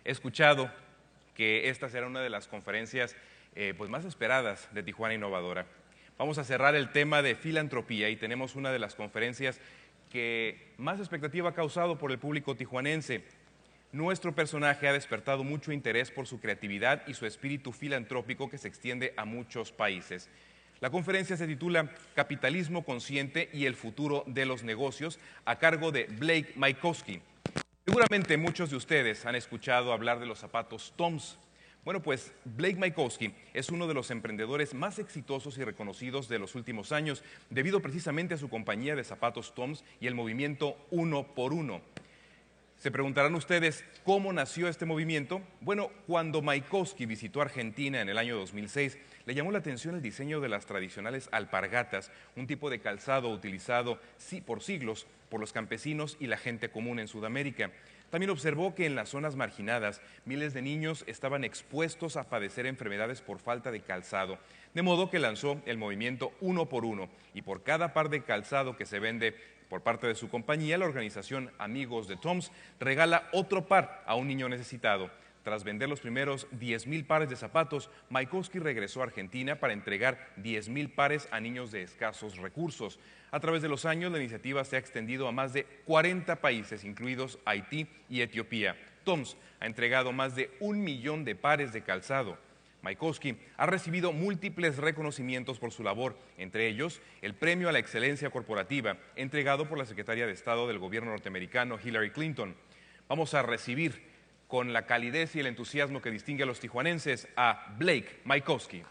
He escuchado que esta será una de las conferencias pues más esperadas de Tijuana Innovadora. Vamos a cerrar el tema de filantropía y tenemos una de las conferencias que más expectativa ha causado por el público tijuanense. Nuestro personaje ha despertado mucho interés por su creatividad y su espíritu filantrópico que se extiende a muchos países. La conferencia se titula Capitalismo, consciente y el futuro de los negocios, a cargo de Blake Mycoskie. Seguramente muchos de ustedes han escuchado hablar de los zapatos Toms. Bueno, pues Blake Mycoskie es uno de los emprendedores más exitosos y reconocidos de los últimos años, debido precisamente a su compañía de zapatos Toms y el movimiento Uno por Uno. Se preguntarán ustedes, ¿cómo nació este movimiento? Bueno, cuando Mycoskie visitó Argentina en el año 2006, le llamó la atención el diseño de las tradicionales alpargatas, un tipo de calzado utilizado por siglos por los campesinos y la gente común en Sudamérica. También observó que en las zonas marginadas, miles de niños estaban expuestos a padecer enfermedades por falta de calzado, de modo que lanzó el movimiento Uno por Uno, y por cada par de calzado que se vende por parte de su compañía, la organización Amigos de Toms regala otro par a un niño necesitado. Tras vender los primeros 10,000 pares de zapatos, Mycoskie regresó a Argentina para entregar 10,000 pares a niños de escasos recursos. A través de los años, la iniciativa se ha extendido a más de 40 países, incluidos Haití y Etiopía. Toms ha entregado más de 1 millón de pares de calzado. Mycoskie ha recibido múltiples reconocimientos por su labor, entre ellos el Premio a la Excelencia Corporativa, entregado por la Secretaria de Estado del Gobierno norteamericano, Hillary Clinton. Vamos a recibir con la calidez y el entusiasmo que distingue a los tijuanenses a Blake Mycoskie.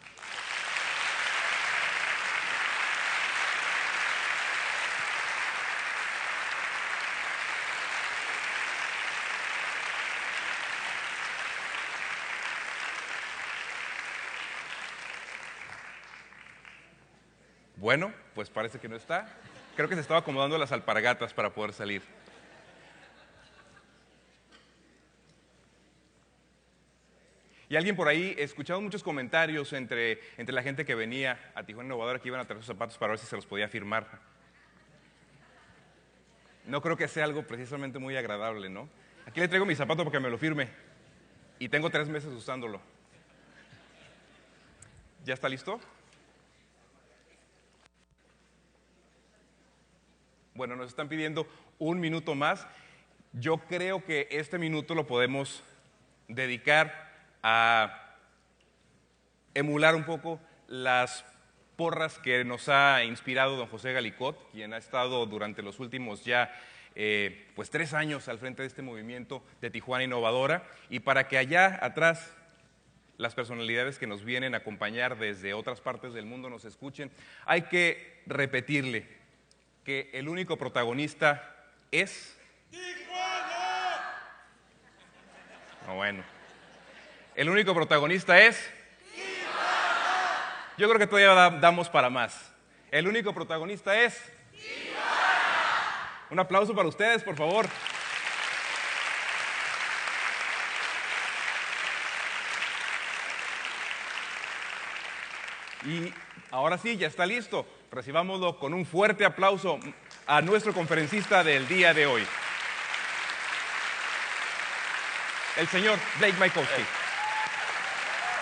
Bueno, pues parece que no está. Creo que se estaba acomodando las alpargatas para poder salir. Y alguien por ahí, escuchado muchos comentarios entre la gente que venía a Tijuana Innovadora que iban a traer sus zapatos para ver si se los podía firmar. No creo que sea algo precisamente muy agradable, ¿no? Aquí le traigo mi zapato para que me lo firme. Y tengo 3 meses usándolo. ¿Ya está listo? Bueno, nos están pidiendo 1 minuto más. Yo creo que este minuto lo podemos dedicar a emular un poco las porras que nos ha inspirado don José Galicot, quien ha estado durante los últimos ya 3 años al frente de este movimiento de Tijuana Innovadora, y para que allá atrás las personalidades que nos vienen a acompañar desde otras partes del mundo nos escuchen, hay que repetirle que el único protagonista es ¡Tijuana! No, bueno. El único protagonista es ¡Tijuana! Yo creo que todavía damos para más. El único protagonista es ¡Tijuana! Un aplauso para ustedes, por favor. Y ahora sí, ya está listo. Recibámoslo con un fuerte aplauso a nuestro conferencista del día de hoy, el señor Blake Mycoskie.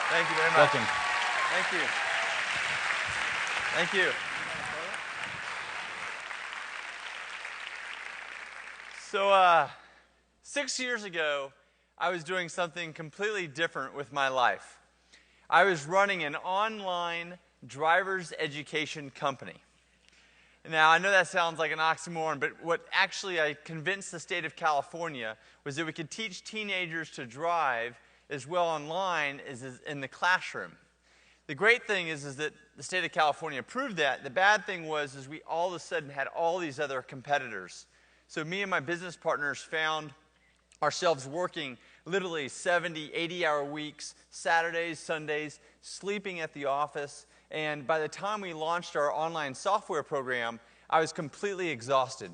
Thank you very much. Welcome. Thank you. Thank you. So, 6 years ago, I was doing something completely different with my life. I was running an online driver's education company. Now, I know that sounds like an oxymoron, but what actually I convinced the state of California was that we could teach teenagers to drive as well online as in the classroom. The great thing is that the state of California approved that. The bad thing was we all of a sudden had all these other competitors. So me and my business partners found ourselves working literally 70, 80-hour weeks, Saturdays, Sundays, sleeping at the office. And by the time we launched our online software program, I was completely exhausted.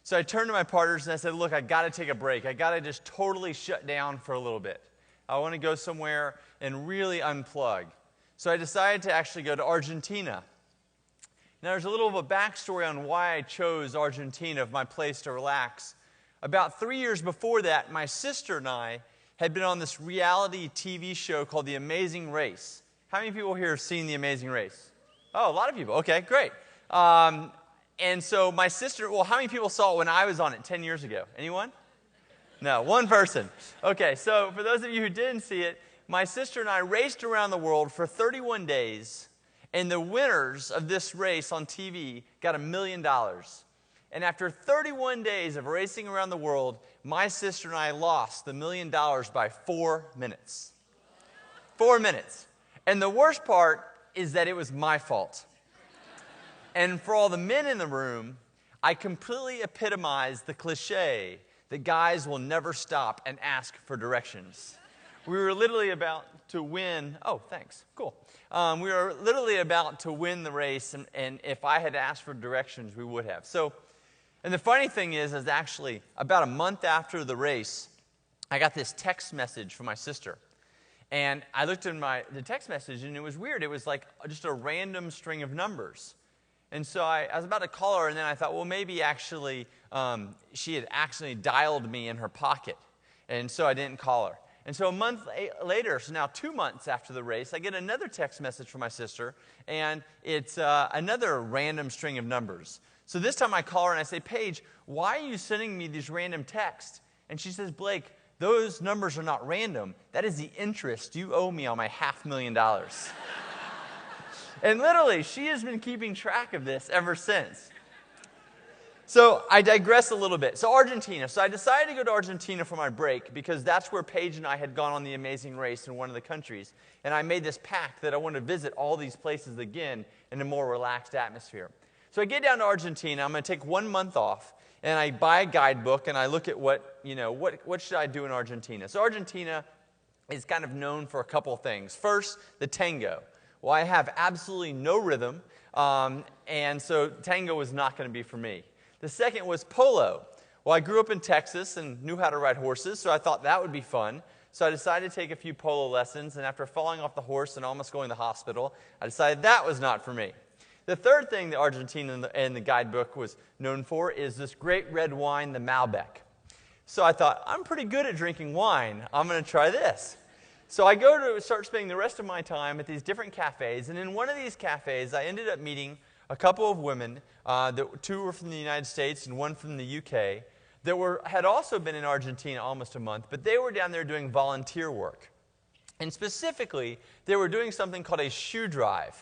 So I turned to my partners and I said, look, I got to take a break. I got to just totally shut down for a little bit. I want to go somewhere and really unplug. So I decided to actually go to Argentina. Now there's a little of a backstory on why I chose Argentina as my place to relax. About 3 years before that, my sister and I had been on this reality TV show called The Amazing Race. How many people here have seen The Amazing Race? Oh, a lot of people. Okay, great. And so my sister, well, how many people saw it when I was on it 10 years ago? Anyone? No, one person. Okay, so for those of you who didn't see it, my sister and I raced around the world for 31 days, and the winners of this race on TV got $1 million. And after 31 days of racing around the world, my sister and I lost the $1 million by 4 minutes. 4 minutes. And the worst part is that it was my fault. And for all the men in the room, I completely epitomized the cliche that guys will never stop and ask for directions. We were literally about to win. Oh, thanks. Cool. We were literally about to win the race, and if I had asked for directions, we would have. So, and the funny thing is actually about a month after the race, I got this text message from my sister. And I looked at the text message, and it was weird. It was like just a random string of numbers. And so I was about to call her, and then I thought, well, maybe actually she had actually dialed me in her pocket. And so I didn't call her. And so a month later, so now 2 months after the race, I get another text message from my sister, and it's another random string of numbers. So this time I call her, and I say, Paige, why are you sending me these random texts? And she says, Blake, those numbers are not random. That is the interest you owe me on my $500,000. And literally, she has been keeping track of this ever since. So I digress a little bit. So Argentina. So I decided to go to Argentina for my break because that's where Paige and I had gone on the Amazing Race in one of the countries. And I made this pact that I wanted to visit all these places again in a more relaxed atmosphere. So I get down to Argentina. I'm going to take 1 month off. And I buy a guidebook and I look at what should I do in Argentina. So Argentina is kind of known for a couple of things. First, the tango. Well, I have absolutely no rhythm, and so tango was not going to be for me. The second was polo. Well, I grew up in Texas and knew how to ride horses, so I thought that would be fun. So I decided to take a few polo lessons, and after falling off the horse and almost going to the hospital, I decided that was not for me. The third thing that Argentina and the guidebook was known for is this great red wine, the Malbec. So I thought, I'm pretty good at drinking wine. I'm going to try this. So I go to start spending the rest of my time at these different cafes, and in one of these cafes, I ended up meeting a couple of women, two were from the United States and one from the UK, that had also been in Argentina almost a month, but they were down there doing volunteer work. And specifically, they were doing something called a shoe drive.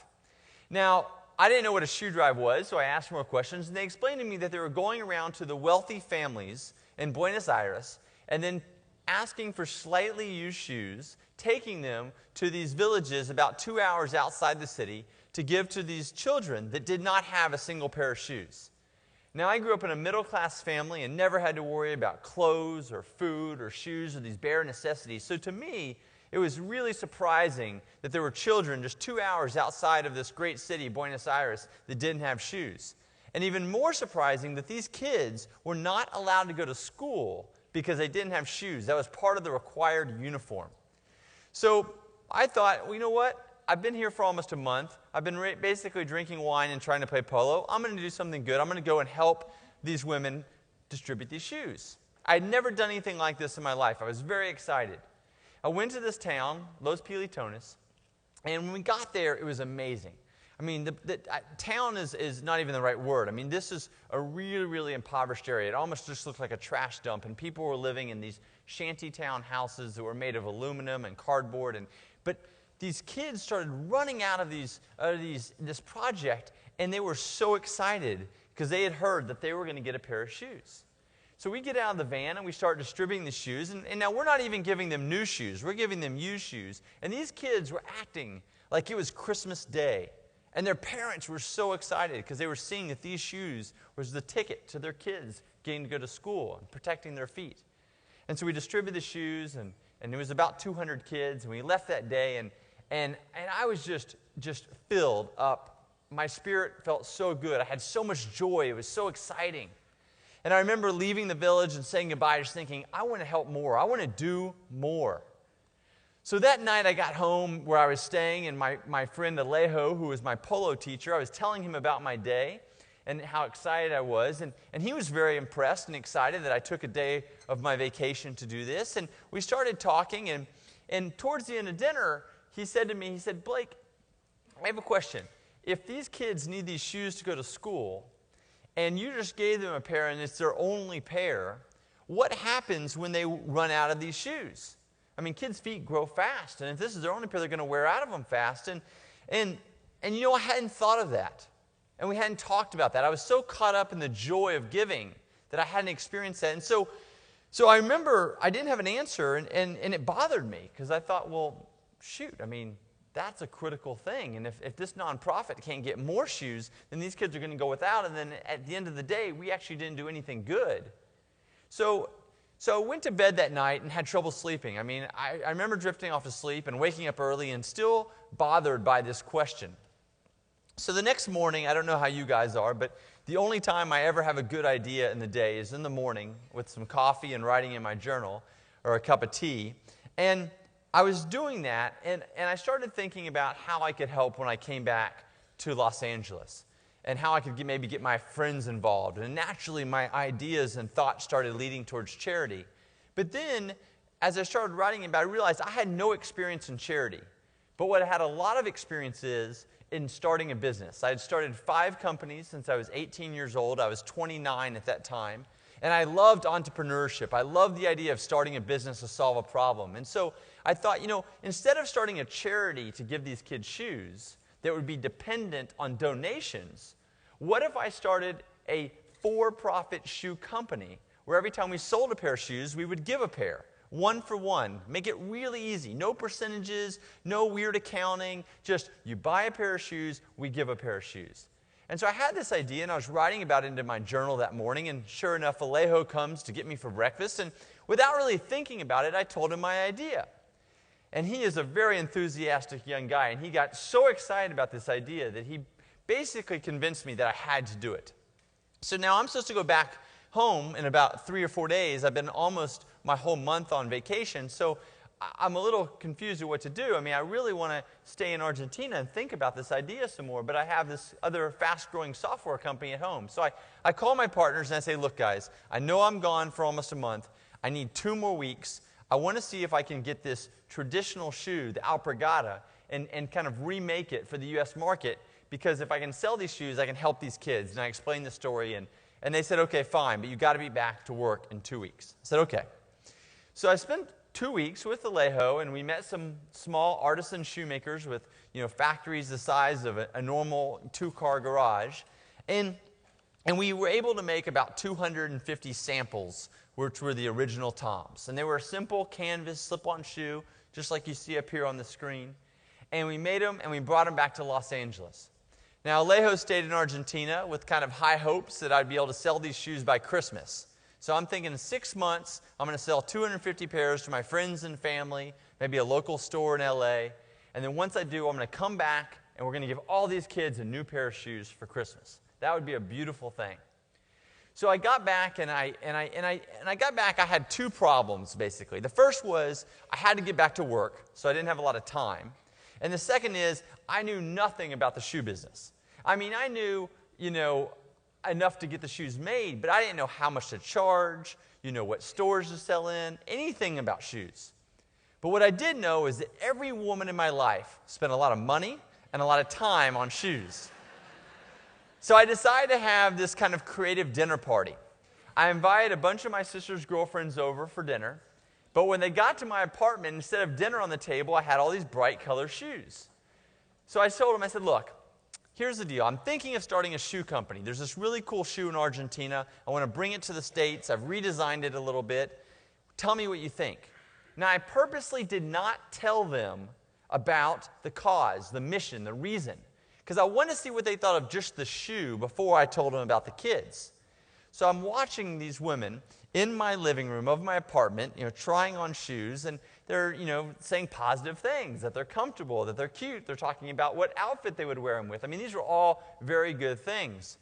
Now, I didn't know what a shoe drive was, so I asked more questions, and they explained to me that they were going around to the wealthy families in Buenos Aires, and then asking for slightly used shoes, taking them to these villages about 2 hours outside the city to give to these children that did not have a single pair of shoes. Now, I grew up in a middle-class family and never had to worry about clothes or food or shoes or these bare necessities. So to me, it was really surprising that there were children just 2 hours outside of this great city, Buenos Aires, that didn't have shoes. And even more surprising that these kids were not allowed to go to school because they didn't have shoes. That was part of the required uniform. So I thought, well, you know what? I've been here for almost a month. I've been basically drinking wine and trying to play polo. I'm going to do something good. I'm going to go and help these women distribute these shoes. I had never done anything like this in my life. I was very excited. I went to this town, Los Pilitones, and when we got there, it was amazing. I mean, the town is not even the right word. I mean, this is a really, really impoverished area. It almost just looked like a trash dump, and people were living in these shantytown houses that were made of aluminum and cardboard. But these kids started running out of this project, and they were so excited because they had heard that they were going to get a pair of shoes. So we get out of the van, and we start distributing the shoes. And now we're not even giving them new shoes. We're giving them used shoes. And these kids were acting like it was Christmas Day. And their parents were so excited because they were seeing that these shoes was the ticket to their kids getting to go to school and protecting their feet. And so we distributed the shoes, and it was about 200 kids, and we left that day, and I was just filled up. My spirit felt so good. I had so much joy. It was so exciting. And I remember leaving the village and saying goodbye, just thinking, I want to help more. I want to do more. So that night I got home where I was staying, and my friend Alejo, who was my polo teacher, I was telling him about my day. and how excited I was. And he was very impressed and excited that I took a day of my vacation to do this. And we started talking, and towards the end of dinner, he said to me, he said, Blake, I have a question. If these kids need these shoes to go to school, and you just gave them a pair and it's their only pair, what happens when they run out of these shoes? I mean, kids' feet grow fast, and if this is their only pair, they're going to wear out of them fast. And you know, I hadn't thought of that, and we hadn't talked about that. I was so caught up in the joy of giving that I hadn't experienced that. And so I remember I didn't have an answer, and it bothered me, because I thought, well, shoot, I mean, that's a critical thing. And if this nonprofit can't get more shoes, then these kids are going to go without, and then at the end of the day, we actually didn't do anything good. So I went to bed that night and had trouble sleeping. I mean, I remember drifting off to sleep and waking up early and still bothered by this question. So the next morning, I don't know how you guys are, but the only time I ever have a good idea in the day is in the morning with some coffee and writing in my journal or a cup of tea. And I was doing that, and I started thinking about how I could help when I came back to Los Angeles, and how I could maybe get my friends involved. And naturally, my ideas and thoughts started leading towards charity. But then, as I started writing about it, I realized I had no experience in charity. But what I had a lot of experience is in starting a business. I had started 5 companies since I was 18 years old. I was 29 at that time. And I loved entrepreneurship. I loved the idea of starting a business to solve a problem. And so I thought, you know, instead of starting a charity to give these kids shoes that would be dependent on donations, what if I started a for-profit shoe company where every time we sold a pair of shoes, we would give a pair, 1 for 1. Make it really easy. No percentages, no weird accounting. Just you buy a pair of shoes, we give a pair of shoes. And so I had this idea, and I was writing about it into my journal that morning, and sure enough, Alejo comes to get me for breakfast, and without really thinking about it, I told him my idea. And he is a very enthusiastic young guy, and he got so excited about this idea that he basically convinced me that I had to do it. So now I'm supposed to go back home in about 3 or 4 days. I've been almost my whole month on vacation, so I'm a little confused at what to do. I mean, I really want to stay in Argentina and think about this idea some more, but I have this other fast-growing software company at home. So I call my partners and I say, look, guys, I know I'm gone for almost a month. I need 2 more weeks. I want to see if I can get this traditional shoe, the Alpargata, and kind of remake it for the U.S. market, because if I can sell these shoes, I can help these kids. And I explained the story, and they said, okay, fine, but you've got to be back to work in 2 weeks. I said, okay. So I spent 2 weeks with Alejo, and we met some small artisan shoemakers with, you know, factories the size of a normal 2-car garage. And we were able to make about 250 samples, which were the original Toms. And they were a simple canvas slip-on shoe, just like you see up here on the screen. And we made them, and we brought them back to Los Angeles. Now, Alejo stayed in Argentina with kind of high hopes that I'd be able to sell these shoes by Christmas. So I'm thinking in 6 months, I'm going to sell 250 pairs to my friends and family, maybe a local store in LA. And then once I do, I'm going to come back, and we're going to give all these kids a new pair of shoes for Christmas. That would be a beautiful thing. So I got back, and I got back. I had 2 problems, basically. The first was I had to get back to work, so I didn't have a lot of time. And the second is I knew nothing about the shoe business. I mean, I knew, you know, enough to get the shoes made, but I didn't know how much to charge, you know, what stores to sell in, anything about shoes. But what I did know is that every woman in my life spent a lot of money and a lot of time on shoes. So I decided to have this kind of creative dinner party. I invited a bunch of my sister's girlfriends over for dinner, but when they got to my apartment, instead of dinner on the table, I had all these bright colored shoes. So I told them, I said, look, here's the deal. I'm thinking of starting a shoe company. There's this really cool shoe in Argentina. I want to bring it to the States. I've redesigned it a little bit. Tell me what you think. Now, I purposely did not tell them about the cause, the mission, the reason, because I wanted to see what they thought of just the shoe before I told them about the kids. So I'm watching these women in my living room of my apartment, you know, trying on shoes, and they're, you know, saying positive things, that they're comfortable, that they're cute. They're talking about what outfit they would wear them with. I mean, these were all very good things.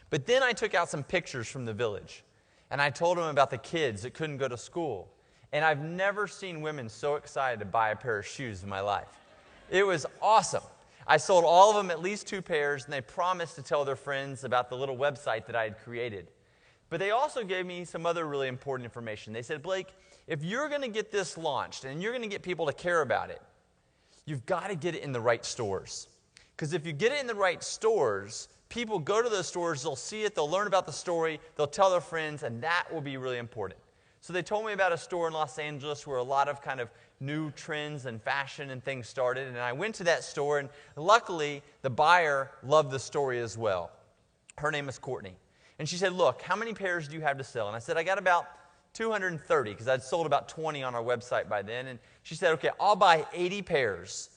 But then I took out some pictures from the village, and I told them about the kids that couldn't go to school. And I've never seen women so excited to buy a pair of shoes in my life. It was awesome. I sold all of them at least 2 pairs, and they promised to tell their friends about the little website that I had created. But they also gave me some other really important information. They said, Blake, if you're going to get this launched and you're going to get people to care about it, you've got to get it in the right stores. Because if you get it in the right stores, people go to those stores, they'll see it, they'll learn about the story, they'll tell their friends, and that will be really important. So they told me about a store in Los Angeles where a lot of kind of new trends and fashion and things started. And I went to that store, and luckily, the buyer loved the story as well. Her name is Courtney. And she said, look, how many pairs do you have to sell? And I said, I got about 230, because I'd sold about 20 on our website by then. And she said, okay, I'll buy 80 pairs,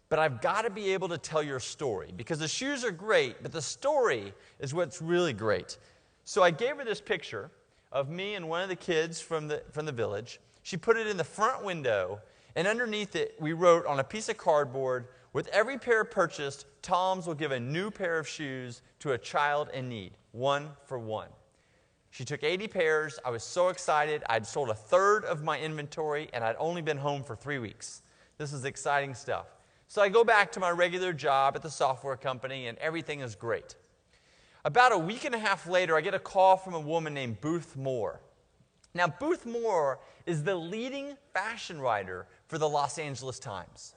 but I've got to be able to tell your story, because the shoes are great, but the story is what's really great. So I gave her this picture of me and one of the kids from the village. She put it in the front window, and underneath it, we wrote on a piece of cardboard, with every pair purchased, Tom's will give a new pair of shoes to a child in need, 1 for 1. She took 80 pairs. I was so excited. I'd sold 1/3 of my inventory, and I'd only been home for 3 weeks. This is exciting stuff. So I go back to my regular job at the software company, and everything is great. About a week and a half later, I get a call from a woman named Booth Moore. Now, Booth Moore is the leading fashion writer for the Los Angeles Times.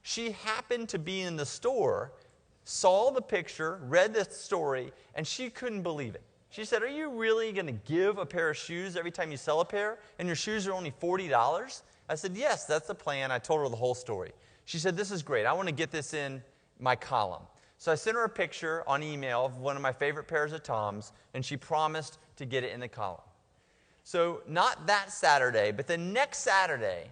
She happened to be in the store, saw the picture, read the story, and she couldn't believe it. She said, are you really going to give a pair of shoes every time you sell a pair, and your shoes are only $40? I said, yes, that's the plan. I told her the whole story. She said, this is great. I want to get this in my column. So I sent her a picture on email of one of my favorite pairs of Toms, and she promised to get it in the column. So not that Saturday, but the next Saturday,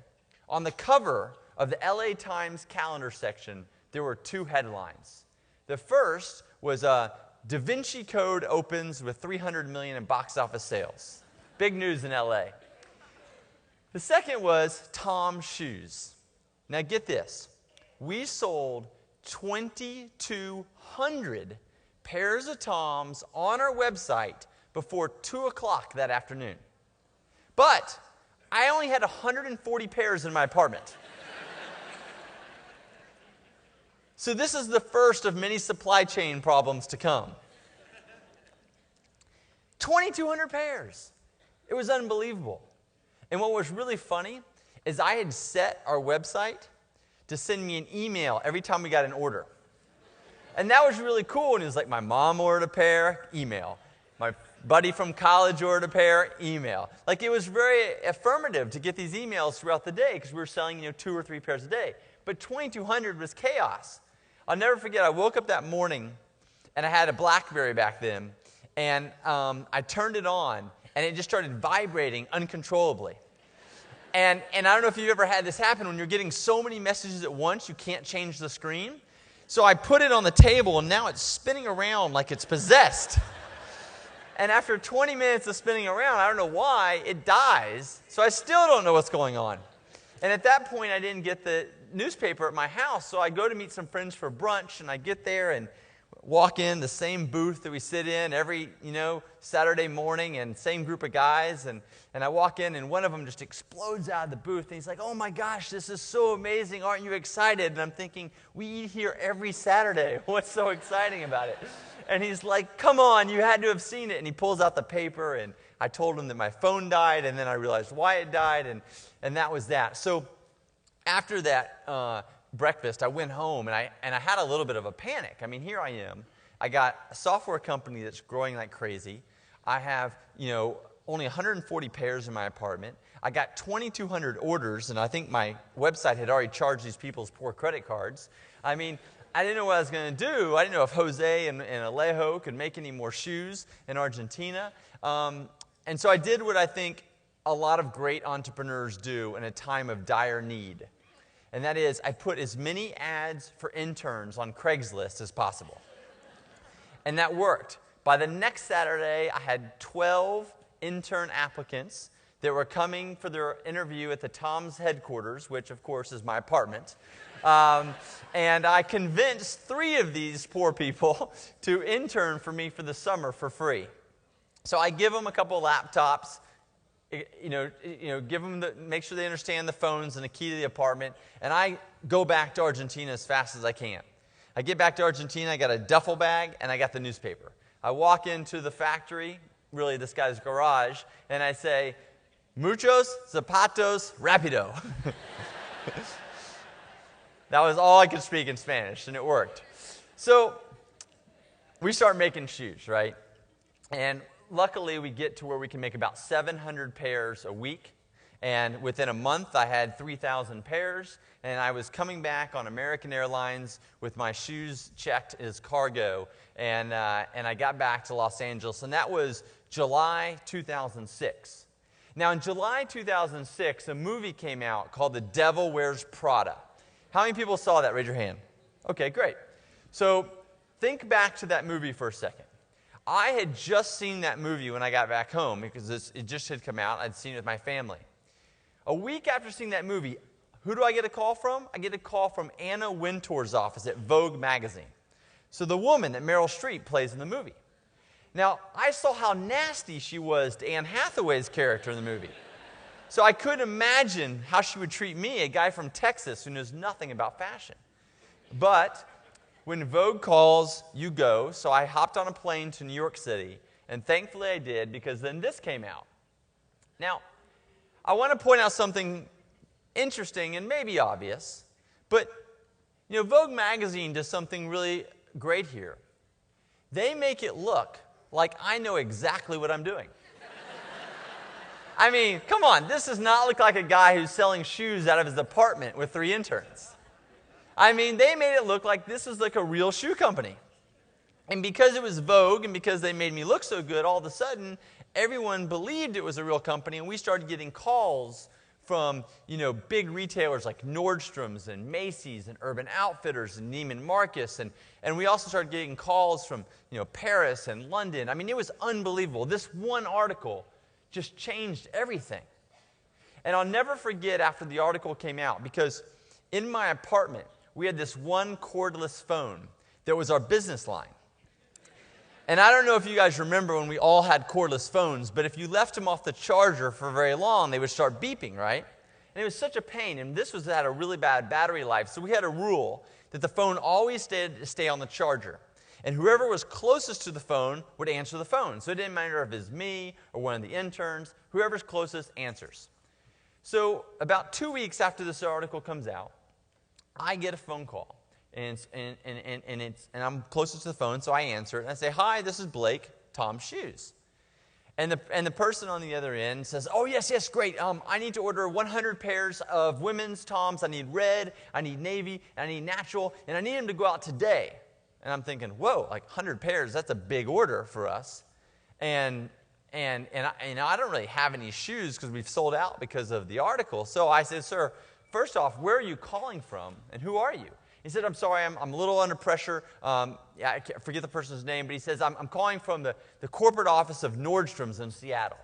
on the cover of the LA Times calendar section, there were 2 headlines. The first was Da Vinci Code opens with $300 million in box office sales. Big news in LA. The second was Tom's shoes. Now get this. We sold 2,200 pairs of Toms on our website before 2 o'clock that afternoon. But I only had 140 pairs in my apartment. So this is the first of many supply chain problems to come. 2,200 pairs. It was unbelievable. And what was really funny is I had set our website to send me an email every time we got an order. And that was really cool. And it was like my mom ordered a pair, email. My buddy from college ordered a pair, email. Like it was very affirmative to get these emails throughout the day because we were selling 2 or 3 pairs a day. But 2,200 was chaos. I'll never forget, I woke up that morning and I had a BlackBerry back then. And I turned it on and it just started vibrating uncontrollably. And I don't know if you've ever had this happen when you're getting so many messages at once, you can't change the screen. So I put it on the table, and now it's spinning around like it's possessed. And after 20 minutes of spinning around, I don't know why, it dies. So I still don't know what's going on. And at that point, I didn't get the newspaper at my house, so I go to meet some friends for brunch, and I get there and walk in the same booth that we sit in every, Saturday morning, and same group of guys, and I walk in, and one of them just explodes out of the booth, and he's like, oh my gosh, this is so amazing, aren't you excited? And I'm thinking, we eat here every Saturday. What's so exciting about it? And he's like, come on, you had to have seen it. And he pulls out the paper, and I told him that my phone died, and then I realized why it died, and that was that. So after that breakfast, I went home, and I had a little bit of a panic. I mean, here I am. I got a software company that's growing like crazy. I have, only 140 pairs in my apartment. I got 2,200 orders, and I think my website had already charged these people's poor credit cards. I mean, I didn't know what I was going to do. I didn't know if Jose and Alejo could make any more shoes in Argentina. And so I did what I think a lot of great entrepreneurs do in a time of dire need. And that is, I put as many ads for interns on Craigslist as possible. And that worked. By the next Saturday, I had 12 intern applicants that were coming for their interview at the Tom's headquarters, which, of course, is my apartment. And I convinced 3 of these poor people to intern for me for the summer for free. So I give them a couple laptops, give them make sure they understand the phones and the key to the apartment, and I go back to Argentina as fast as I can. I get back to Argentina, I got a duffel bag, and I got the newspaper. I walk into the factory, really this guy's garage, and I say, muchos zapatos rapido. That was all I could speak in Spanish, and it worked. So we start making shoes, right? And luckily, we get to where we can make about 700 pairs a week. And within a month, I had 3,000 pairs. And I was coming back on American Airlines with my shoes checked as cargo. And I got back to Los Angeles. And that was July 2006. Now, in July 2006, a movie came out called The Devil Wears Prada. How many people saw that? Raise your hand. Okay, great. So think back to that movie for a second. I had just seen that movie when I got back home because it just had come out. I'd seen it with my family. A week after seeing that movie, who do I get a call from? I get a call from Anna Wintour's office at Vogue magazine. So the woman that Meryl Streep plays in the movie. Now, I saw how nasty she was to Anne Hathaway's character in the movie. So I couldn't imagine how she would treat me, a guy from Texas who knows nothing about fashion. But when Vogue calls, you go. So I hopped on a plane to New York City, and thankfully I did because then this came out. Now, I want to point out something interesting and maybe obvious, but Vogue magazine does something really great here. They make it look like I know exactly what I'm doing. I mean, come on, this does not look like a guy who's selling shoes out of his apartment with 3 interns. I mean, they made it look like this was like a real shoe company. And because it was Vogue and because they made me look so good, all of a sudden, everyone believed it was a real company, and we started getting calls from, big retailers like Nordstrom's and Macy's and Urban Outfitters and Neiman Marcus. And we also started getting calls from, Paris and London. I mean, it was unbelievable. This one article just changed everything. And I'll never forget after the article came out, because in my apartment, we had this one cordless phone that was our business line. And I don't know if you guys remember when we all had cordless phones, but if you left them off the charger for very long, they would start beeping, right? And it was such a pain, and this was at a really bad battery life, so we had a rule that the phone always stay on the charger. And whoever was closest to the phone would answer the phone. So it didn't matter if it was me or one of the interns, whoever's closest answers. So about 2 weeks after this article comes out, I get a phone call. And I'm closest to the phone, so I answer it. And I say, "Hi, this is Blake, Tom's Shoes." And the person on the other end says, "Oh, yes, great. I need to order 100 pairs of women's Toms. I need red, I need navy, I need natural, and I need them to go out today." And I'm thinking, whoa, like 100 pairs, that's a big order for us. And I don't really have any shoes because we've sold out because of the article. So I said, "Sir, first off, where are you calling from, and who are you?" He said, "I'm sorry, I'm a little under pressure." I forget the person's name, but he says, I'm calling from the corporate office of Nordstrom's in Seattle."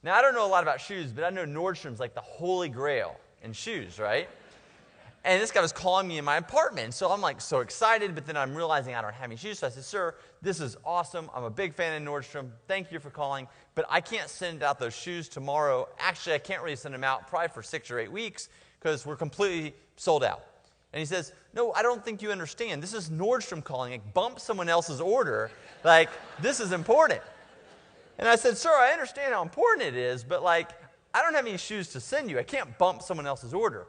Now, I don't know a lot about shoes, but I know Nordstrom's like the holy grail in shoes, right? And this guy was calling me in my apartment. So I'm like so excited, but then I'm realizing I don't have any shoes. So I said, "Sir, this is awesome. I'm a big fan of Nordstrom. Thank you for calling, but I can't send out those shoes tomorrow. Actually, I can't really send them out probably for 6 or 8 weeks because we're completely sold out." And he says, "No, I don't think you understand. This is Nordstrom calling. Like, bump someone else's order. Like, this is important." And I said, "Sir, I understand how important it is, but like, I don't have any shoes to send you. I can't bump someone else's order."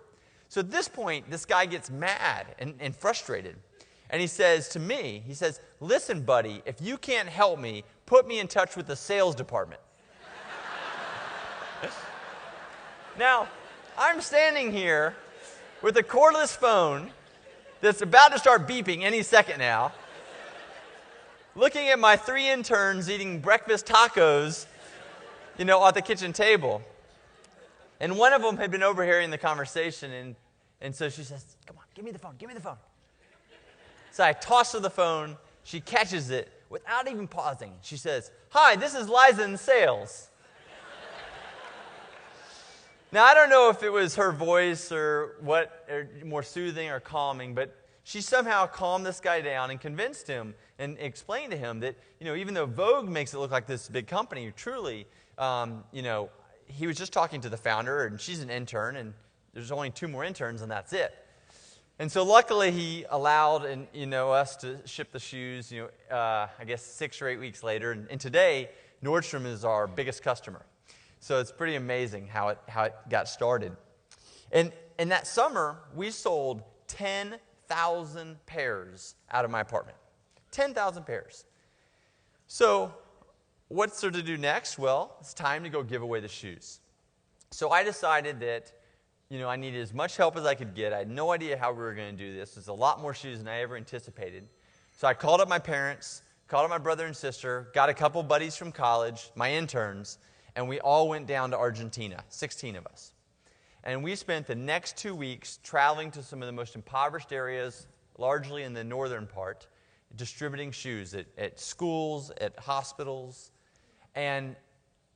So at this point, this guy gets mad and frustrated. And he says to me, he says, "Listen, buddy, if you can't help me, put me in touch with the sales department." Now, I'm standing here with a cordless phone that's about to start beeping any second now, looking at my 3 interns eating breakfast tacos, at the kitchen table. And one of them had been overhearing the conversation, and so she says, "Come on, give me the phone. So I toss her the phone. She catches it without even pausing. She says, "Hi, this is Liza in sales." Now, I don't know if it was her voice or more soothing or calming, but she somehow calmed this guy down and convinced him and explained to him that, even though Vogue makes it look like this big company, truly, he was just talking to the founder, and she's an intern, and there's only 2 more interns, and that's it. And so luckily he allowed us to ship the shoes, I guess 6 or 8 weeks later. And today, Nordstrom is our biggest customer. So it's pretty amazing how it got started. And that summer, we sold 10,000 pairs out of my apartment. 10,000 pairs. So what's there to do next? Well, it's time to go give away the shoes. So I decided that I needed as much help as I could get. I had no idea how we were going to do this. There's a lot more shoes than I ever anticipated. So I called up my parents, called up my brother and sister, got a couple buddies from college, my interns, and we all went down to Argentina, 16 of us. And we spent the next 2 weeks traveling to some of the most impoverished areas, largely in the northern part, distributing shoes at schools, at hospitals. And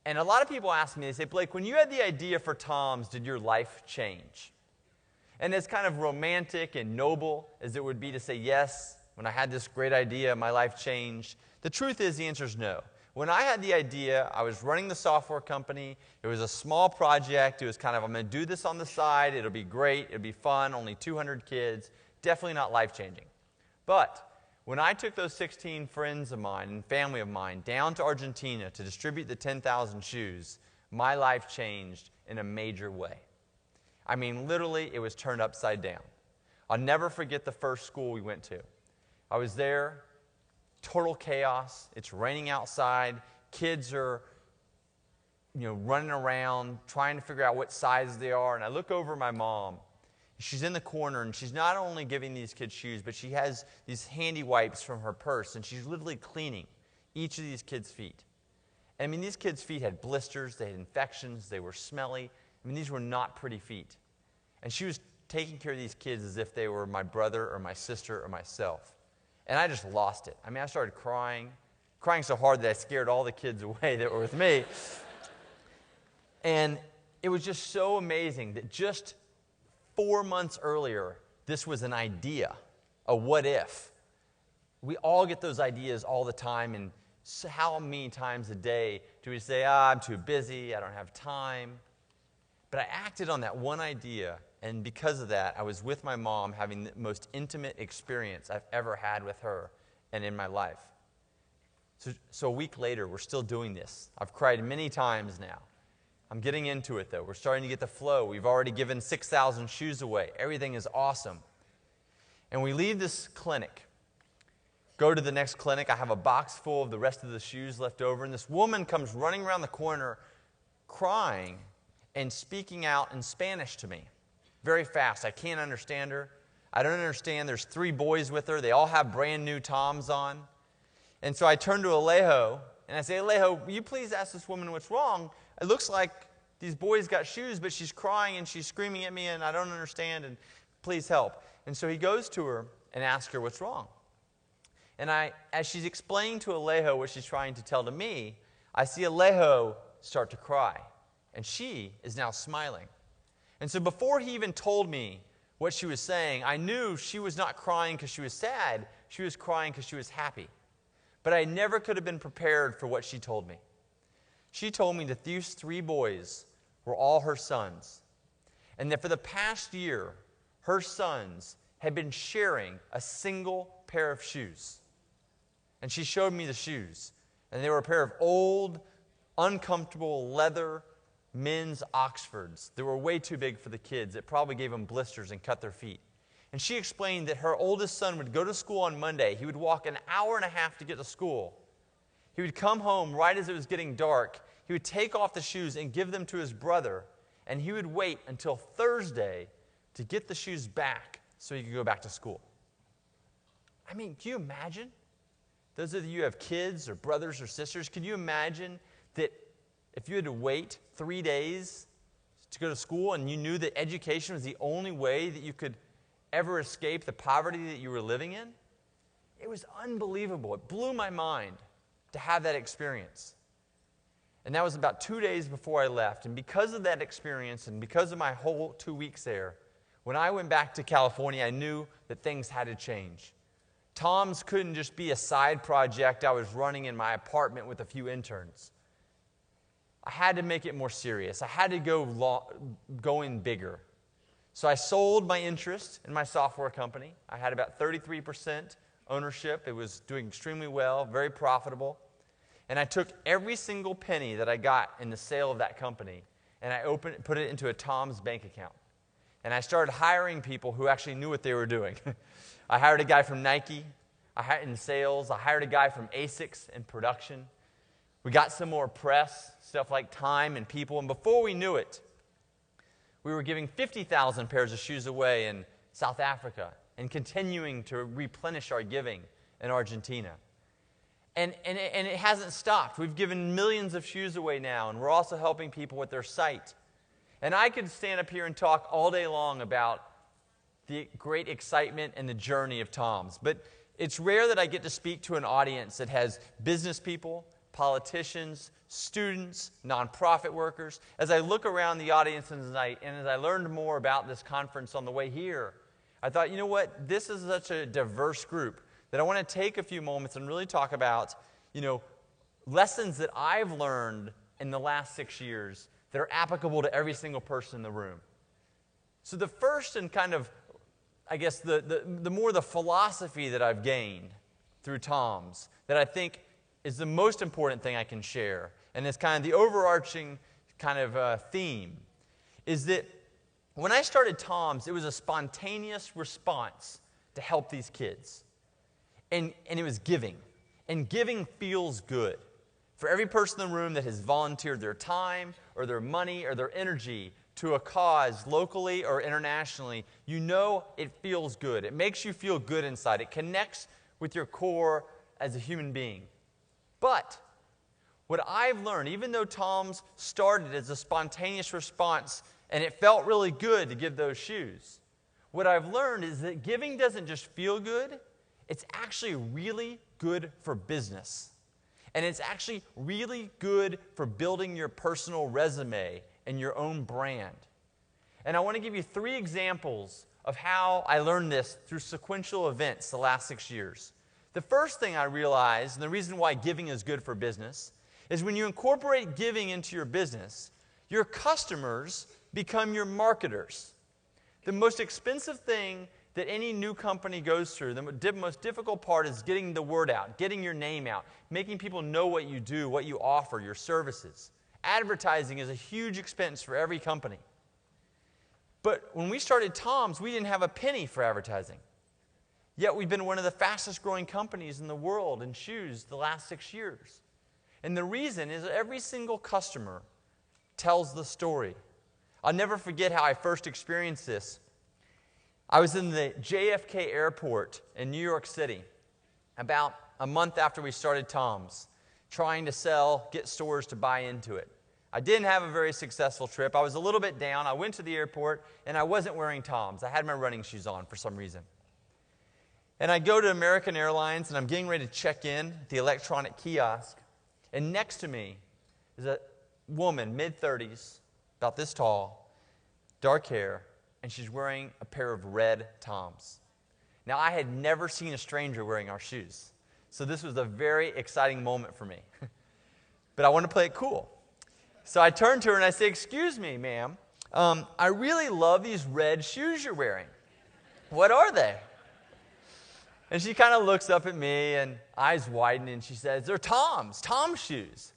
a lot of people ask me, they say, Blake, when you had the idea for Tom's, did your life change? And as kind of romantic and noble as it would be to say, yes, when I had this great idea, my life changed, the truth is the answer is no. When I had the idea, I was running the software company. It was a small project. It was kind of, I'm going to do this on the side. It'll be great. It'll be fun. Only 200 kids. Definitely not life-changing. But when I took those 16 friends of mine and family of mine down to Argentina to distribute the 10,000 shoes, my life changed in a major way. I mean, literally, it was turned upside down. I'll never forget the first school we went to. I was there, total chaos. It's raining outside. Kids are, running around, trying to figure out what size they are. And I look over at my mom. She's in the corner, and she's not only giving these kids shoes, but she has these handy wipes from her purse, and she's literally cleaning each of these kids' feet. I mean, these kids' feet had blisters, they had infections, they were smelly. I mean, these were not pretty feet. And she was taking care of these kids as if they were my brother or my sister or myself. And I just lost it. I mean, I started crying so hard that I scared all the kids away that were with me. And it was just so amazing that just 4 months earlier, this was an idea, a what if. We all get those ideas all the time, and how many times a day do we say, I'm too busy, I don't have time. But I acted on that one idea, and because of that, I was with my mom having the most intimate experience I've ever had with her and in my life. So a week later, we're still doing this. I've cried many times now. I'm getting into it, though. We're starting to get the flow. We've already given 6,000 shoes away. Everything is awesome. And we leave this clinic, go to the next clinic. I have a box full of the rest of the shoes left over, and this woman comes running around the corner crying and speaking out in Spanish to me very fast. I can't understand her. I don't understand. There's 3 boys with her. They all have brand new Toms on. And so I turn to Alejo, and I say, Alejo, will you please ask this woman what's wrong? It looks like these boys got shoes, but she's crying and she's screaming at me, and I don't understand, and please help. And so he goes to her and asks her what's wrong. And as she's explaining to Alejo what she's trying to tell to me, I see Alejo start to cry. And she is now smiling. And so before he even told me what she was saying, I knew she was not crying because she was sad. She was crying because she was happy. But I never could have been prepared for what she told me. She told me that these 3 boys were all her sons, and that for the past year, her sons had been sharing a single pair of shoes. And she showed me the shoes, and they were a pair of old, uncomfortable leather men's Oxfords that were way too big for the kids. It probably gave them blisters and cut their feet. And she explained that her oldest son would go to school on Monday. He would walk an hour and a half to get to school. He would come home right as it was getting dark. He would take off the shoes and give them to his brother, and he would wait until Thursday to get the shoes back so he could go back to school. I mean, can you imagine? Those of you who have kids or brothers or sisters, can you imagine that if you had to wait 3 days to go to school and you knew that education was the only way that you could ever escape the poverty that you were living in? It was unbelievable. It blew my mind to have that experience. And that was about 2 days before I left. And because of that experience and because of my whole 2 weeks there, when I went back to California, I knew that things had to change. Tom's couldn't just be a side project I was running in my apartment with a few interns. I had to make it more serious. I had to go in bigger. So I sold my interest in my software company. I had about 33% ownership. It was doing extremely well, very profitable. And I took every single penny that I got in the sale of that company, and I put it into a Tom's bank account. And I started hiring people who actually knew what they were doing. I hired a guy from Nike in sales. I hired a guy from ASICS in production. We got some more press, stuff like Time and People. And before we knew it, we were giving 50,000 pairs of shoes away in South Africa and continuing to replenish our giving in Argentina. And it hasn't stopped. We've given millions of shoes away now, and we're also helping people with their sight. And I could stand up here and talk all day long about the great excitement and the journey of Tom's. But it's rare that I get to speak to an audience that has business people, politicians, students, nonprofit workers. As I look around the audience and as I learned more about this conference on the way here, I thought, you know what? This is such a diverse group that I want to take a few moments and really talk about, lessons that I've learned in the last 6 years that are applicable to every single person in the room. So the first and kind of, I guess, the more the philosophy that I've gained through Tom's that I think is the most important thing I can share, and it's kind of the overarching kind of theme, is that when I started Tom's, it was a spontaneous response to help these kids. And it was giving. And giving feels good. For every person in the room that has volunteered their time or their money or their energy to a cause locally or internationally, you know it feels good. It makes you feel good inside. It connects with your core as a human being. But what I've learned, even though Tom's started as a spontaneous response and it felt really good to give those shoes, what I've learned is that giving doesn't just feel good, it's actually really good for business. And it's actually really good for building your personal resume and your own brand. And I want to give you 3 examples of how I learned this through sequential events the last 6 years. The first thing I realized, and the reason why giving is good for business, is when you incorporate giving into your business, your customers become your marketers. The most expensive thing that any new company goes through, the most difficult part is getting the word out, getting your name out, making people know what you do, what you offer, your services. Advertising is a huge expense for every company. But when we started Tom's, we didn't have a penny for advertising. Yet we've been one of the fastest growing companies in the world in shoes the last 6 years. And the reason is that every single customer tells the story. I'll never forget how I first experienced this. I was in the JFK airport in New York City about a month after we started Tom's, trying to get stores to buy into it. I didn't have a very successful trip. I was a little bit down. I went to the airport, and I wasn't wearing Tom's. I had my running shoes on for some reason. And I go to American Airlines, and I'm getting ready to check in at the electronic kiosk, and next to me is a woman, mid-30s, about this tall, dark hair, and she's wearing a pair of red Tom's. Now, I had never seen a stranger wearing our shoes, so this was a very exciting moment for me. But I wanted to play it cool. So I turned to her and I said, "Excuse me, ma'am, I really love these red shoes you're wearing. What are they?" And she kind of looks up at me and eyes widen and she says, "They're Tom's shoes."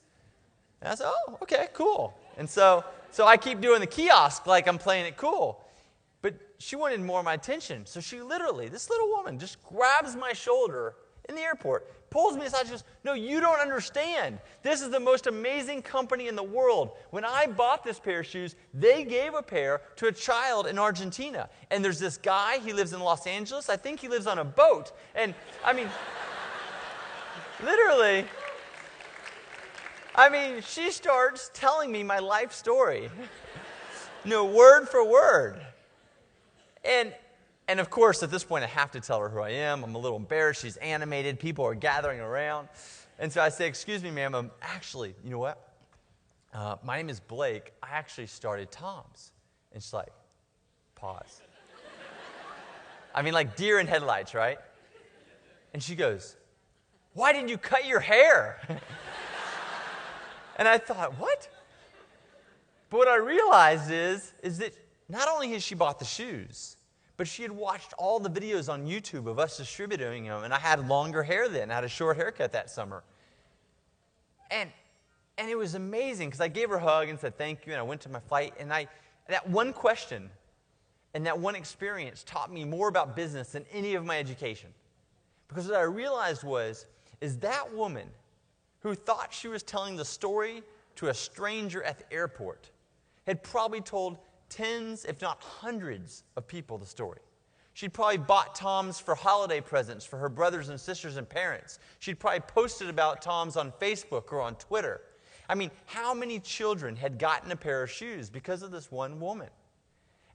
And I said, "Oh, okay, cool." And so I keep doing the kiosk like I'm playing it cool. But she wanted more of my attention. So she literally, this little woman, just grabs my shoulder in the airport, pulls me aside, and goes, "No, you don't understand. This is the most amazing company in the world. When I bought this pair of shoes, they gave a pair to a child in Argentina. And there's this guy, he lives in Los Angeles. I think he lives on a boat." And literally, she starts telling me my life story. Word for word. And of course, at this point, I have to tell her who I am. I'm a little embarrassed. She's animated. People are gathering around. And so I say, "Excuse me, ma'am, actually, you know what? My name is Blake. I actually started Tom's." And she's like, pause. Like deer in headlights, right? And she goes, "Why didn't you cut your hair?" And I thought, what? But what I realized is that not only had she bought the shoes, but she had watched all the videos on YouTube of us distributing them, and I had longer hair then. I had a short haircut that summer. And it was amazing because I gave her a hug and said thank you, and I went to my flight, and that one question and that one experience taught me more about business than any of my education. Because what I realized is that woman who thought she was telling the story to a stranger at the airport had probably told tens, if not hundreds, of people the story. She'd probably bought Toms for holiday presents for her brothers and sisters and parents. She'd probably posted about Toms on Facebook or on Twitter. I mean, how many children had gotten a pair of shoes because of this one woman?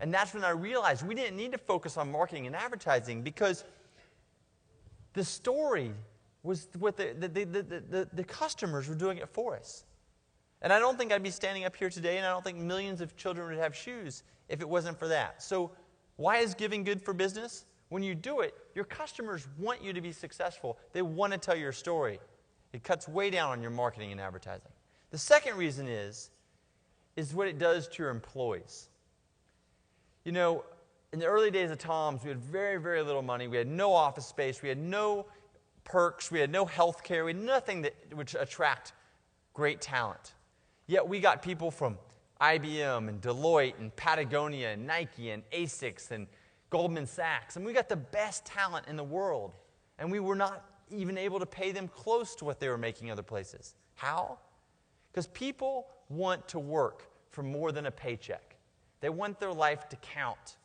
And that's when I realized we didn't need to focus on marketing and advertising because the story was what the customers were doing it for us. And I don't think I'd be standing up here today, and I don't think millions of children would have shoes if it wasn't for that. So why is giving good for business? When you do it, your customers want you to be successful. They want to tell your story. It cuts way down on your marketing and advertising. The second reason is what it does to your employees. You know, in the early days of Tom's, we had very, very little money. We had no office space. We had no perks. We had no health care. We had nothing that would attract great talent. Yet we got people from IBM and Deloitte and Patagonia and Nike and ASICS and Goldman Sachs. And we got the best talent in the world. And we were not even able to pay them close to what they were making other places. How? Because people want to work for more than a paycheck. They want their life to count.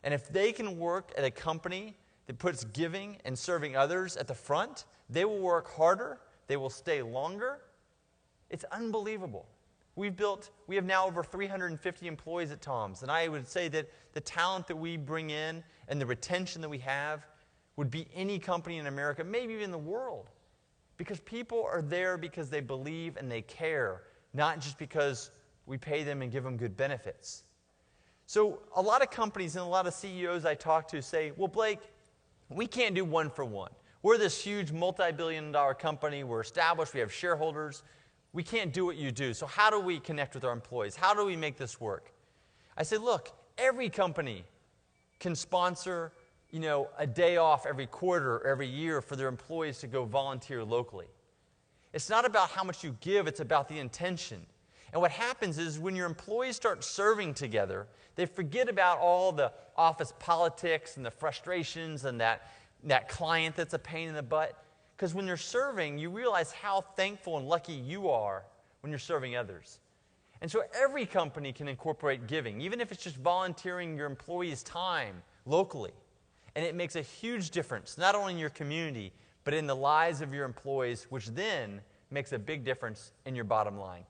And if they can work at a company that puts giving and serving others at the front, they will work harder, they will stay longer. It's unbelievable. We have now over 350 employees at Tom's, and I would say that the talent that we bring in and the retention that we have would beat any company in America, maybe even the world. Because people are there because they believe and they care, not just because we pay them and give them good benefits. So a lot of companies and a lot of CEOs I talk to say, well, Blake, we can't do one for one. We're this huge multi-billion-dollar company. We're established. We have shareholders. We can't do what you do. So how do we connect with our employees? How do we make this work? I say, look, every company can sponsor, a day off every quarter or every year for their employees to go volunteer locally. It's not about how much you give, it's about the intention. And what happens is when your employees start serving together, they forget about all the office politics and the frustrations and that client that's a pain in the butt. Because when you're serving, you realize how thankful and lucky you are when you're serving others. And so every company can incorporate giving, even if it's just volunteering your employees' time locally. And it makes a huge difference, not only in your community, but in the lives of your employees, which then makes a big difference in your bottom line.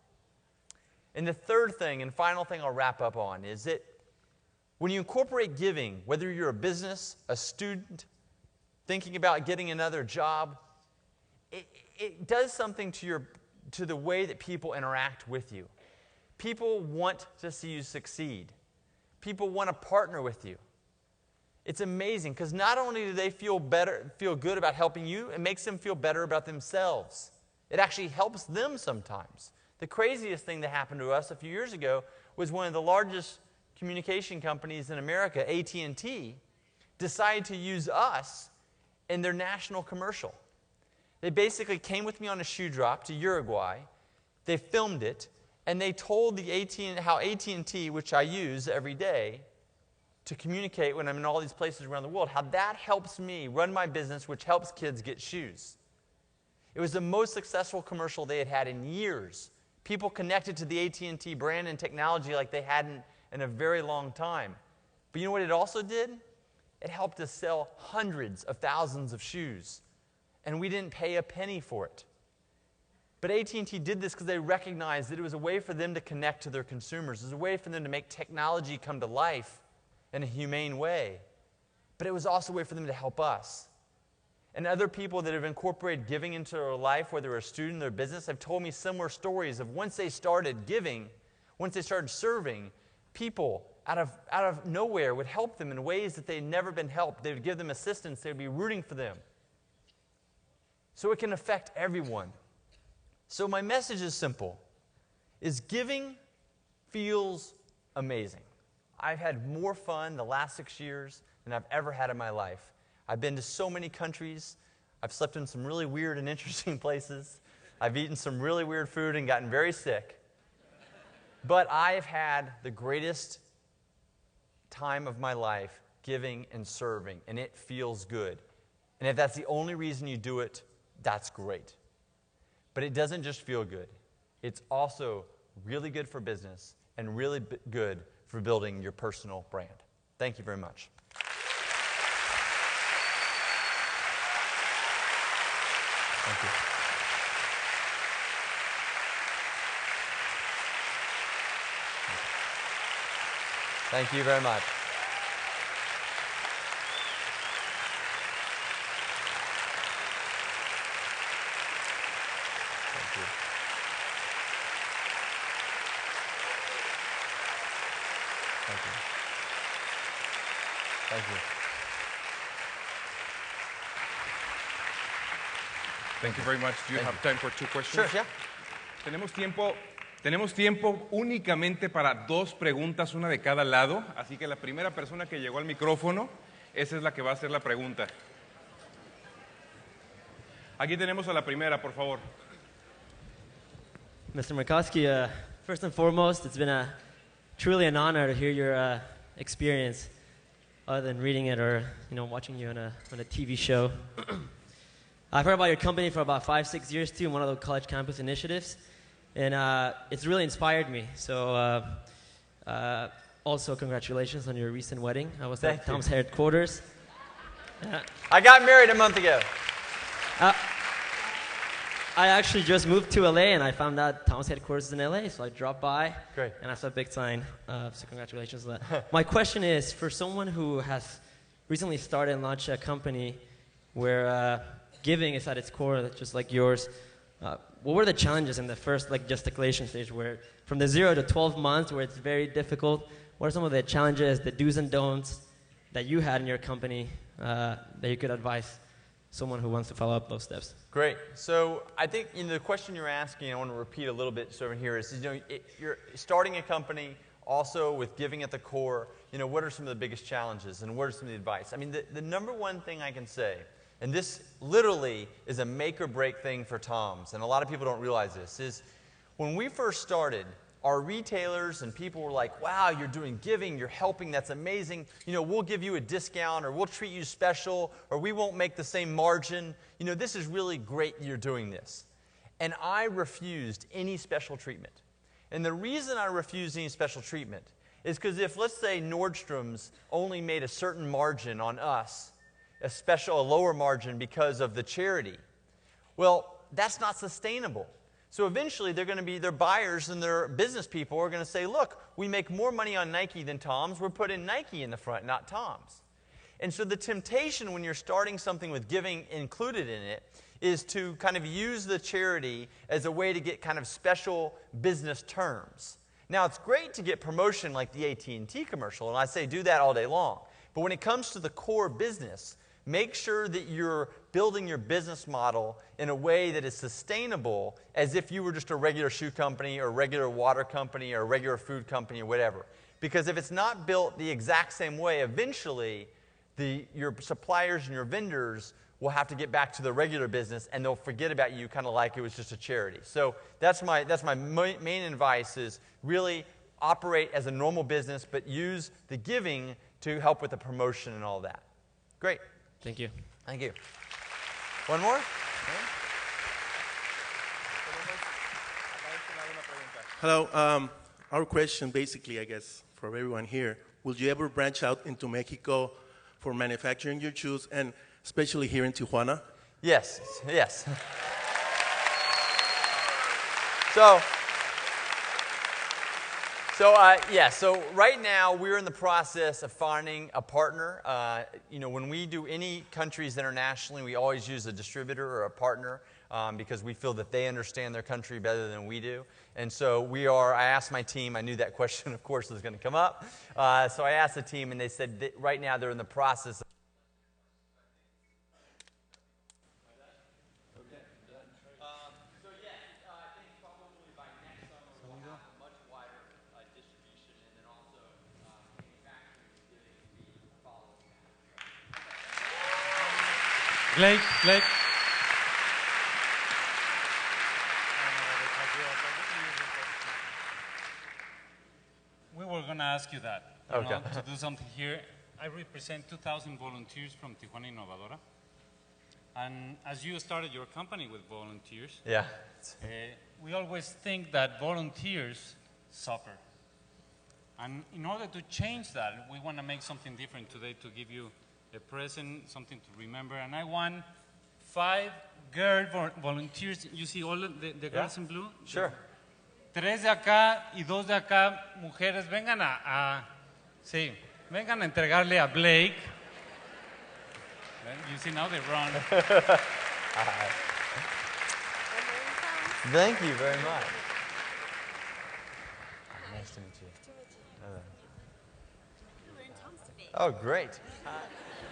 And the third thing and final thing I'll wrap up on is that when you incorporate giving, whether you're a business, a student, thinking about getting another job, it does something to the way that people interact with you. People want to see you succeed. People want to partner with you. It's amazing because not only do they feel good about helping you, it makes them feel better about themselves. It actually helps them sometimes. The craziest thing that happened to us a few years ago was one of the largest communication companies in America, AT&T, decided to use us in their national commercial. They basically came with me on a shoe drop to Uruguay. They filmed it, and they told how AT&T, which I use every day to communicate when I'm in all these places around the world, how that helps me run my business, which helps kids get shoes. It was the most successful commercial they had had in years. People connected to the AT&T brand and technology like they hadn't in a very long time. But you know what it also did? It helped us sell hundreds of thousands of shoes. And we didn't pay a penny for it. But AT&T did this because they recognized that it was a way for them to connect to their consumers. It was a way for them to make technology come to life in a humane way. But it was also a way for them to help us. And other people that have incorporated giving into their life, whether they're a student or business, have told me similar stories of once they started giving, once they started serving, people out of nowhere would help them in ways that they'd never been helped. They would give them assistance. They would be rooting for them. So it can affect everyone. So my message is simple, is giving feels amazing. I've had more fun the last 6 years than I've ever had in my life. I've been to so many countries. I've slept in some really weird and interesting places. I've eaten some really weird food and gotten very sick. But I've had the greatest time of my life giving and serving, and it feels good. And if that's the only reason you do it, that's great. But it doesn't just feel good. It's also really good for business and really good for building your personal brand. Thank you very much. Thank you. Thank you very much. Thank you. Thank you. Thank you. Thank you very much. Do you have time for 2 questions? Sure, yeah. Tenemos tiempo únicamente para 2 preguntas, una de cada lado. Así que la primera persona que llegó al micrófono, esa es la que va a hacer la pregunta. Aquí tenemos a la primera, por favor. Mr. Mycoskie, first and foremost, it's been truly an honor to hear your experience, other than reading it or watching you on a TV show. I've heard about your company for about 5-6 years too, in one of the college campus initiatives, and it's really inspired me. So, also congratulations on your recent wedding. I was at Tom's headquarters. I got married a month ago. I actually just moved to LA, and I found out Tom's headquarters is in LA, so I dropped by. Great. And I saw a big sign, so congratulations on that. My question is, for someone who has recently started and launched a company where giving is at its core, just like yours, what were the challenges in the first gesticulation stage, where from the 0 to 12 months, where it's very difficult? What are some of the challenges, the do's and don'ts that you had in your company that you could advise someone who wants to follow up those steps? Great. So I think the question you're asking, I want to repeat a little bit so over here, is you're starting a company also with giving at the core. What are some of the biggest challenges and what are some of the advice? I mean, the number one thing I can say, and this literally is a make or break thing for Tom's, and a lot of people don't realize this, is when we first started, our retailers and people were like, wow, you're doing giving, you're helping, that's amazing. We'll give you a discount, or we'll treat you special, or we won't make the same margin. This is really great you're doing this. And I refused any special treatment. And the reason I refused any special treatment is because if, let's say, Nordstrom's only made a certain margin on us, a lower margin because of the charity, well, that's not sustainable. So eventually they're going to be, their buyers and their business people are going to say, look, we make more money on Nike than Tom's. We're putting Nike in the front, not Tom's. And so the temptation when you're starting something with giving included in it is to kind of use the charity as a way to get kind of special business terms. Now, it's great to get promotion like the AT&T commercial, and I say do that all day long. But when it comes to the core business, make sure that you're building your business model in a way that is sustainable, as if you were just a regular shoe company or a regular water company or a regular food company or whatever. Because if it's not built the exact same way, eventually your suppliers and your vendors will have to get back to the regular business and they'll forget about you kind of like it was just a charity. So that's my main advice, is really operate as a normal business, but use the giving to help with the promotion and all that. Great. Thank you. Thank you. One more? Hello. Our question basically, I guess, for everyone here, will you ever branch out into Mexico for manufacturing your shoes, and especially here in Tijuana? Yes, yes. So right now we're in the process of finding a partner. When we do any countries internationally, we always use a distributor or a partner because we feel that they understand their country better than we do. And so I asked my team, I knew that question, of course, was going to come up. So I asked the team, and they said that right now they're in the process of Blake. We were going to ask you that, to do something here. I represent 2,000 volunteers from Tijuana Innovadora. And as you started your company with volunteers, we always think that volunteers suffer. And in order to change that, we want to make something different today to give you a present, something to remember. And I want 5 girl volunteers. You see all the girls in blue? Sure. 3 de acá y 2 de acá, mujeres, vengan vengan a entregarle a Blake. You see now they run. Thank you very much. Nice to meet you. Oh, great.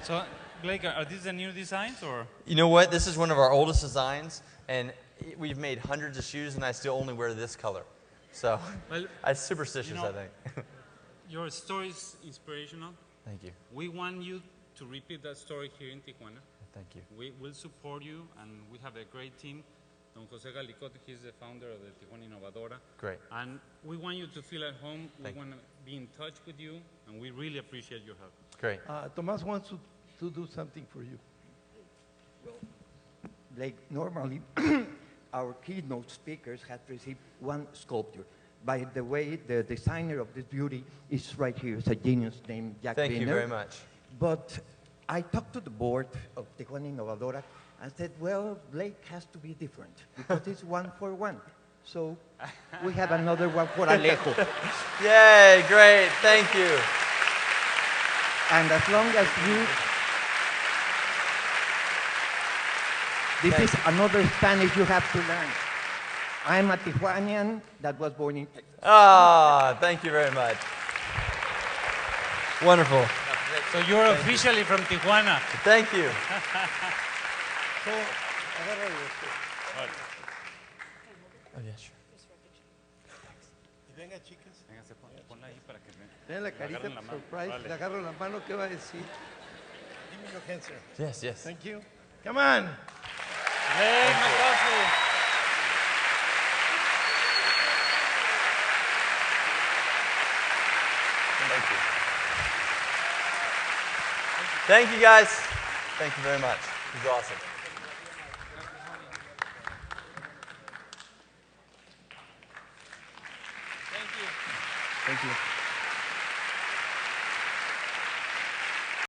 So, Blake, are these the new designs or? You know what? This is one of our oldest designs, and we've made hundreds of shoes, and I still only wear this color. So, well, I'm superstitious, I think. Your story is inspirational. Thank you. We want you to repeat that story here in Tijuana. Thank you. We will support you, and we have a great team. Don Jose Galicot, he's the founder of the Tijuana Innovadora. Great. And we want you to feel at home. Thank we want to be in touch with you, and we really appreciate your help. Great. Tomás wants to do something for you. Well, Blake, normally our keynote speakers have received one sculpture. By the way, the designer of this beauty is right here. It's a genius named Jack Thank you Wiener. very much. But I talked to the board of Tijuana Innovadora and said, well, Blake has to be different because it's 1 for 1. So we have another one for Alejo. Yay, great, thank you. And as long as this is another Spanish you have to learn. I'm a Tijuanian that was born in Texas. Ah, thank you very much. Wonderful. So you're officially from Tijuana. Thank you. Oh, yeah, sure. Venga, chicas. Ponla ahí para que me Vean la carita, agarren la mano. surprise. Vale. Le agarro la mano, ¿qué va a decir? Give me your hand, sir. Yes, yes. Thank you. Come on. Blake Mycoskie. Thank you. Thank you, guys. Thank you very much. It was awesome. Thank you. Thank you.